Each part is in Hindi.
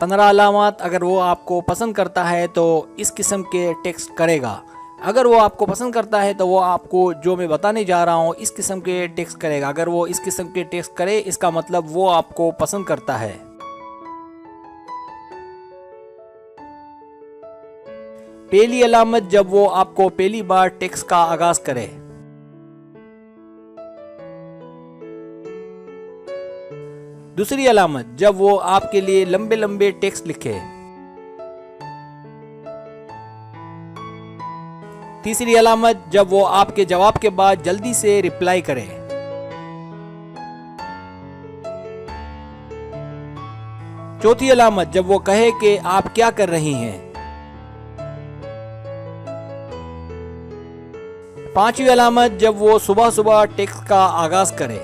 15 अलामत अगर वो आपको पसंद करता है तो इस किस्म के टेक्स्ट करेगा। अगर वो आपको पसंद करता है तो वो आपको जो मैं बताने जा रहा हूँ इस किस्म के टेक्स्ट करेगा। अगर वो इस किस्म के टेक्स्ट करे इसका मतलब वो आपको पसंद करता है। पहली अलामत जब वो आपको पहली बार टेक्स्ट का आगाज करे। दूसरी अलामत जब वो आपके लिए लंबे लंबे टेक्स्ट लिखे। तीसरी अलामत जब वो आपके जवाब के बाद जल्दी से रिप्लाई करे। चौथी अलामत जब वो कहे कि आप क्या कर रही हैं। पांचवी अलामत जब वो सुबह सुबह टेक्स्ट का आगाज करे।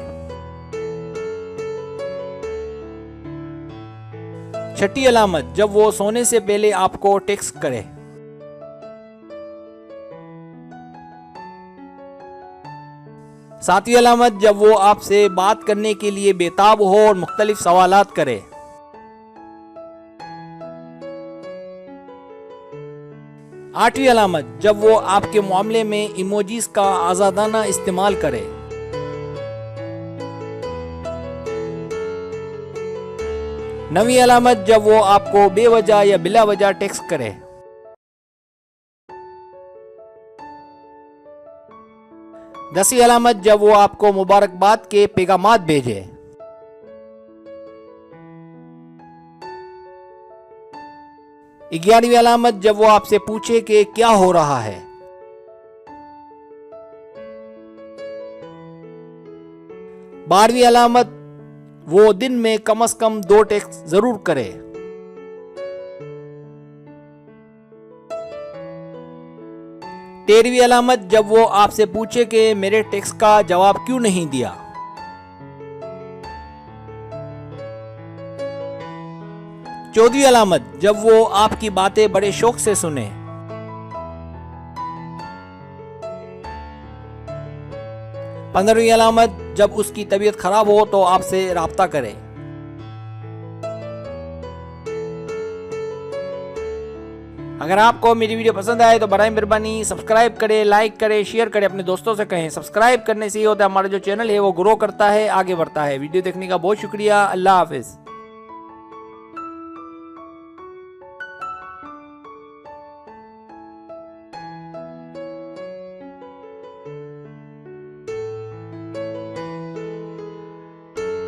छठी अलामत जब वो सोने से पहले आपको टेक्स्ट करे। सातवीं अलामत जब वो आपसे बात करने के लिए बेताब हो और मुख्तलिफ सवालात करे। आठवीं अलामत जब वो आपके मामले में इमोजीज का आजादाना इस्तेमाल करे। नवीं अलामत जब वो आपको बेवजह या बिला वजह टेक्स्ट करे। 10वीं अलामत जब वो आपको मुबारकबाद के पैगामात भेजे। 11वीं अलामत जब वो आपसे पूछे कि क्या हो रहा है। 12वीं अलामत वो दिन में कम से कम 2 टेक्स्ट जरूर करे। 13वीं अलामत जब वो आपसे पूछे कि मेरे टेक्स्ट का जवाब क्यों नहीं दिया। 14वीं अलामत जब वो आपकी बातें बड़े शौक से सुने। 15वीं अलामत जब उसकी तबीयत खराब हो तो आपसे राब्ता करे। अगर आपको मेरी वीडियो पसंद आए तो बराए मेहरबानी सब्सक्राइब करें, लाइक करें, शेयर करें, अपने दोस्तों से कहें। सब्सक्राइब करने से ये होता है हमारा जो चैनल है वो ग्रो करता है, आगे बढ़ता है। वीडियो देखने का बहुत शुक्रिया। अल्लाह हाफिज।